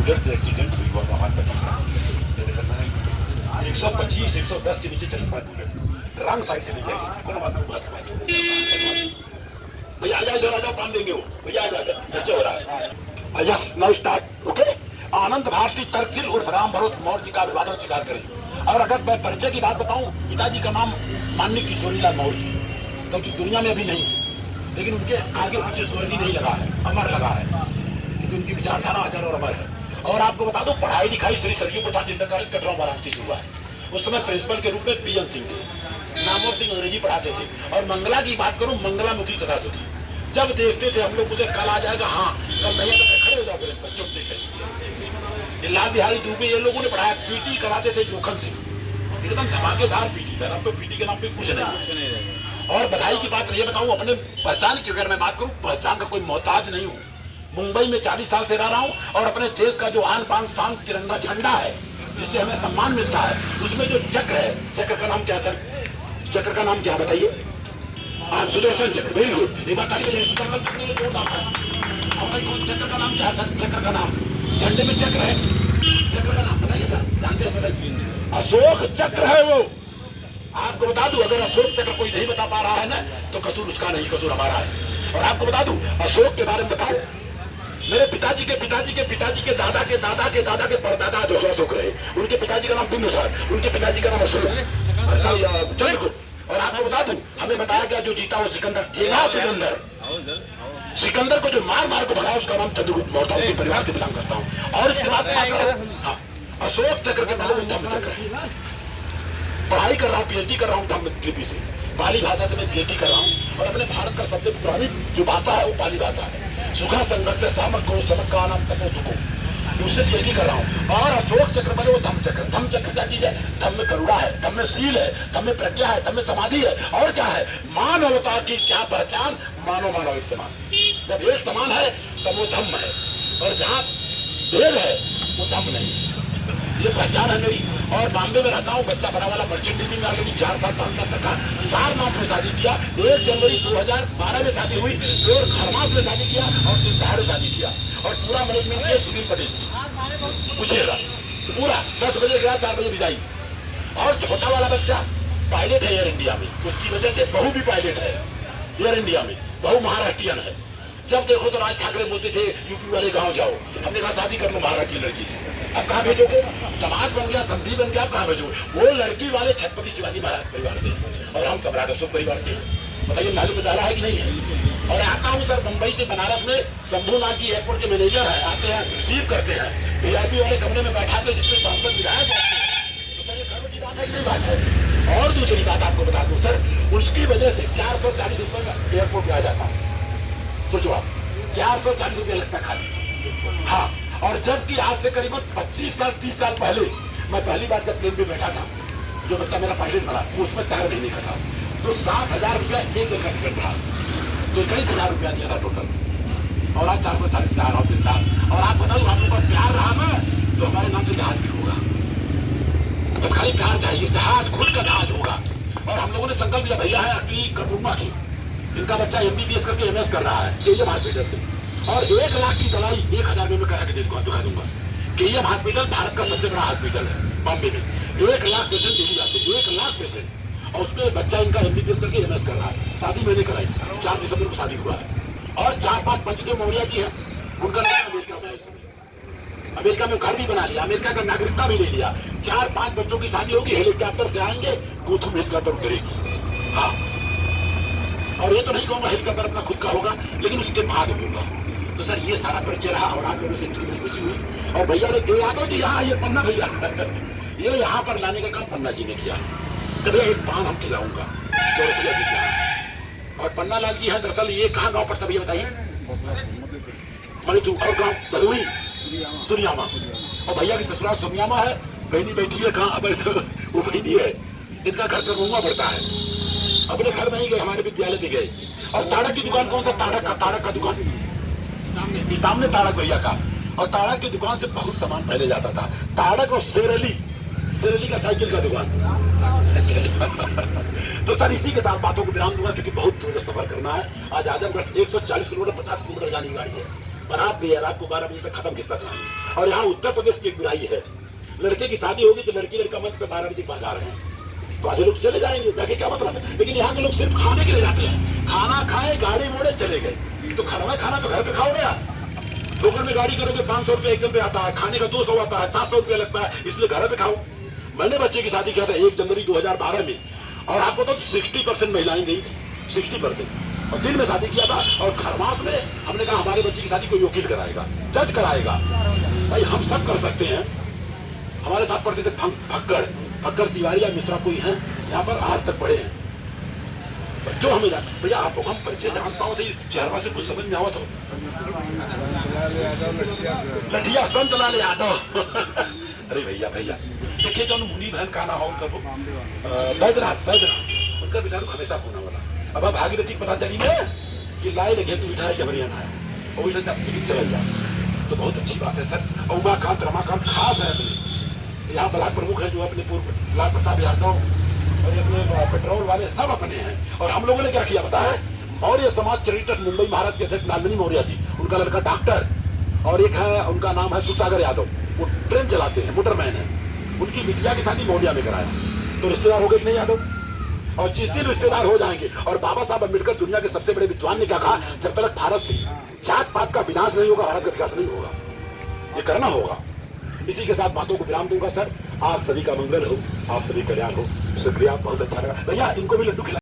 उधर से एक्सीडेंट हुई हुआ वहां तक 125 110 के नीचे चल पाए बुलेट रंग साइड से नहीं जाए कौन बात भैया आ जाओ इधर आ जाओ काम देंगे वो भैया आ जाओ बच्चे हो रहा है यस नाउ स्टार्ट ओके। आनंद भारती तर्कशील उर्फ राम भरोस मौर्य जी का अभिवादन स्वीकार करें। और अगर मैं परिचय की बात बताऊं, पिताजी का नाम माननीय किशोरीलाल मौर्य तो जो दुनिया में अभी नहीं है, लेकिन उनके आगे पीछे स्वर्गीय नहीं लगा है, अमर लगा है, क्योंकि उनकी विचारधारा अजर और अमर है। और आपको बता दो पढ़ाई लिखाई श्री सरयू प्रसाद इंटर कॉलेज कटरा वाराणसी से हुआ है। उस समय प्रिंसिपल के रूप में पीएन सिंह थे, नामोर सिंह अंग्रेजी पढ़ाते थे। और मंगला की बात करूं, मंगला मुखी सदा सुखी जब देखते थे हम लोग मुझे कल आ जाएगा, हाँ कल नहीं तो खड़े हो जाओ बच्चों देख लाल बिहारी दुबे ये लोगों ने पढ़ाया। पीटी कराते थे जोखन सिंह, एकदम धमाकेदार पीटी सर। अब तो पीटी के नाम पे कुछ नहीं। और बधाई की बात ये बताऊं, अपने पहचान की अगर मैं बात करूं, पहचान का कोई मोहताज नहीं हूं। मुंबई में 40 साल से रह रहा हूं और अपने देश का जो आन पान शान तिरंगा झंडा है जिससे हमें सम्मान मिलता है, उसमें जो चक्र है, चक्र का नाम क्या है सर? चक्र का नाम क्या बताइए? सुदर्शन चक्र। Very good. एक बात चक्र का नाम क्या है सर? चक्र का नाम झंडे में चक्र है, चक्र का नाम बताइए सर, जानते हैं? अशोक चक्र है वो। आपको बता दूं, अगर अशोक चक्र कोई नहीं बता पा रहा है ना तो कसूर उसका नहीं, कसूर हमारा है। और आपको बता दूं, अशोक के बारे में बताओ, मेरे पिताजी के पिताजी के पिताजी के दादा के दादा के दादा के परदादा जो अशोक रहे, उनके पिताजी का नाम बिंदुसार, उनके पिताजी का नाम अशोक चंद्रगुप्त। और आपको बता दूं, हमें बताया गया जो जीता वो सिकंदर, सिकंदर को जो मार मार को भगा उसका नाम चंद्रगुप्त मौर्य, उसी परिवार से बिलोंग करता हूँ। और इसके बाद अशोक चक्र के नाम धम्म चक्र है। पढ़ाई कर रहा हूँ, पीएचडी कर रहा हूँ धम्म लिपि से, पाली भाषा से मैं पीएचडी कर रहा हूँ। और अपने भारत का सबसे पुरानी जो भाषा है वो पाली भाषा है। सुखा संघर्ष से सामक को समक का नाम तपो सुखो, उससे पीएचडी कर रहा हूँ। और अशोक चक्र बने वो धम्म चक्र। धम्म चक्र क्या चीज है? धम्म में करुणा है, धम्म में शील है, धम्म में प्रज्ञा है, धम्म में समाधि है। और क्या है? मानवता की क्या पहचान? मानव मानव एक समान। जब एक समान है तब वो धम्म है, और जहाँ भेद है वो धम्म नहीं। ये पहचान है मेरी। और बॉम्बे में रहता हूँ, बच्चा बड़ा वाला मर्चेंट नेवी में आगे 4 साल 5 साल तक का सारनाथ में शादी किया, 1 जनवरी 2012 में शादी हुई, और खरमास में शादी किया, और तिलदार में शादी किया। और पूरा मैनेजमेंट किया सुनील पटेल जी, पूछिएगा पूरा 10 बजे गया, 4 बजे विदाई। और छोटा वाला बच्चा पायलट है एयर इंडिया में, उसकी वजह से बहू भी पायलट है एयर इंडिया में, बहू महाराष्ट्रियन है। जब देखो तो राज ठाकरे बोलते थे यूपी वाले गांव जाओ, हमने कहा शादी कर लो महाराष्ट्र की लड़की से। अब कहाँ भेजोगे? समाज बन गया, संधि बन गया, कहाँ भेजोगे? वो लड़की वाले छत्रपति शिवाजी महाराज परिवार से, और हम सम्राट अशोक परिवार से। बताइए नालू में डाला है कि नहीं है? और आता हूँ सर मुंबई से बनारस में, शंभूनाथ जी एयरपोर्ट के मैनेजर है, आते हैं रिसीव करते हैं, वीआईपी वाले कमरे में बैठा के जिसमें सांसद विधायक होते हैं। तो सर ये गर्व की बात है कि नहीं बात है? और दूसरी बात आपको बता दूं सर, उसकी वजह से 440 रुपये का एयरपोर्ट पे आ जाता है। सोचो आप, 440 रुपये लगता खाली। हाँ, और जबकि आज से करीबन 25 साल 30 साल पहले मैं पहली बार जब प्लेन पे बैठा था, जो बच्चा मेरा पायलट बना वो उसमें 4 महीने का था, तो 7,000 रुपया एक का टिकट था, तो 23,000 रुपया दिया था टोटल। और आज 440 का आ रहा हूँ बिंदास। और आप बताओ हम लोग का प्यार रहा ना तो हमारे नाम से जहाज भी होगा। बस खाली प्यार चाहिए, जहाज खुद का जहाज होगा। और हम लोगों ने संकल्प लिया, भैया है अगली कपूरमा की, इनका बच्चा MBBS करके MS कर रहा है KM हॉस्पिटल से, और 1 लाख की दवाई 1,000 में करा के दिखा दूंगा। KM हॉस्पिटल भारत का सबसे बड़ा हॉस्पिटल है बॉम्बे में, 1 लाख पेशेंट डेली आते, 1 लाख पेशेंट। और उसमें बच्चा इनका MBBS करके MS कर रहा है। शादी मैंने कराई, 4 दिसंबर को शादी हुआ है। और 4-5 पंचदेव मौर्य जी हैं, उनका अमेरिका में, अमेरिका में घर भी बना लिया, अमेरिका का नागरिकता भी ले लिया। 4-5 बच्चों की शादी होगी, हेलीकॉप्टर से आएंगे, गोथुम हेलीकॉप्टर उतरेगी। हाँ, और ये तो नहीं कहूँगा हेलीकॉप्टर अपना खुद का होगा, लेकिन उसके बाद होगा। तो सर ये सारा परिचय रहा, और आप लोगों से खुशी हुई। और भैया ने यादव जी यहाँ ये पन्ना भैया ये यहाँ पर लाने का काम पन्ना जी ने किया। कभी एक पान हम खिलाऊंगा 100 रुपया भी किया। और पन्ना लाल जी है दरअसल, ये कहाँ गाँव पड़ता भैया बताइए? मणितू। और गाँव भदोही सुनियामा। और भैया की ससुराल सुनियामा है, बहनी बैठी है कहाँ? वो बहनी है, इनका घर करुआ पड़ता है। अपने घर में ही गए, हमारे विद्यालय में गए। और ताड़क की दुकान कौन सा? ताड़क का दुकान सामने ताड़क भैया का। और ताड़क की दुकान से बहुत सामान पहले जाता था, ताड़क और शेरली का साइकिल का दुकान। तो सर इसी के साथ बातों को विराम दूंगा, क्योंकि बहुत दूर सफर करना है। आज आजमगढ़ 140 किलोमीटर 50 किलोमीटर जाने की गाड़ी है। बारात भी है, रात को 12 बजे तक खत्म किस्सा कहानी। और यहाँ उत्तर प्रदेश की एक बुराई है, लड़के की शादी होगी तो लड़की लड़का मंच पे 12 बजे बाद आ रहे हैं, तो आधे लोग चले जाएंगे, जाके क्या मतलब है। लेकिन यहाँ के लोग सिर्फ खाने के लिए जाते हैं, खाना खाए, गाड़ी मोड़े, चले गए। तो खाना तो घर पे खाओ ना। लोकल में गाड़ी करोगे 500 रुपया एकदम पे आता है, खाने का 200 आता है, 700 रुपया लगता है, इसलिए घर पे खाओ। मैंने बच्चे की शादी किया था 1 जनवरी 2012 में, और आपको तो 60% महिलाएं गई थी, 60%। और दिन में शादी किया था, और खरमास में हमने कहा हमारे बच्चे की शादी कोई वकील कराएगा, जज कराएगा। भाई हम सब कर सकते हैं। हमारे साथ पढ़ते थे फक्कर तिवारी या मिश्रा कोई है यहाँ पर, आज तक पढ़े हैं बच्चों। हमें भैया आप हम परिचय जानता हूँ, चेहरा से कुछ समझ में आवत हो। लठिया संत लाल यादव अरे भैया देखिए, जो मुनि बहन का ना हो उनका बैजनाथ उनका बेचारू हमेशा होना वाला। अब भागीरथी पता चली ना कि लाए लगे तू बिठाए जब हरियाणा है, और वही चल जाए तो बहुत अच्छी बात है सर। उमाकांत रमाकांत खास है अपने यहाँ ब्लॉक प्रमुख है, जो अपने पूर्व लाल प्रताप यादव और अपने पेट्रोल वाले सब अपने हैं। और हम लोगों ने क्या किया पता है, मौर्य समाज चैरिटेबल मुंबई महाराज के अध्यक्ष नंदिनी मौर्य जी, उनका लड़का डॉक्टर, और एक है उनका नाम है सुसागर यादव, वो ट्रेन चलाते हैं, मोटरमैन है। उनकी बिटिया की शादी मौर्या में कराया, तो रिश्तेदार हो गए कि नहीं यादव? और जिस दिन रिश्तेदार हो जाएंगे। और बाबा साहब अम्बेडकर दुनिया के सबसे बड़े विद्वान ने क्या कहा, जब तक भारत से जात पात का विनाश नहीं होगा, भारत का विकास नहीं होगा। ये करना होगा। इसी के साथ बातों को विराम दूंगा सर। आप सभी का मंगल हो, आप सभी कल्याण हो। शुक्रिया, बहुत अच्छा लगा भैया। इनको भी लड्डू खिला।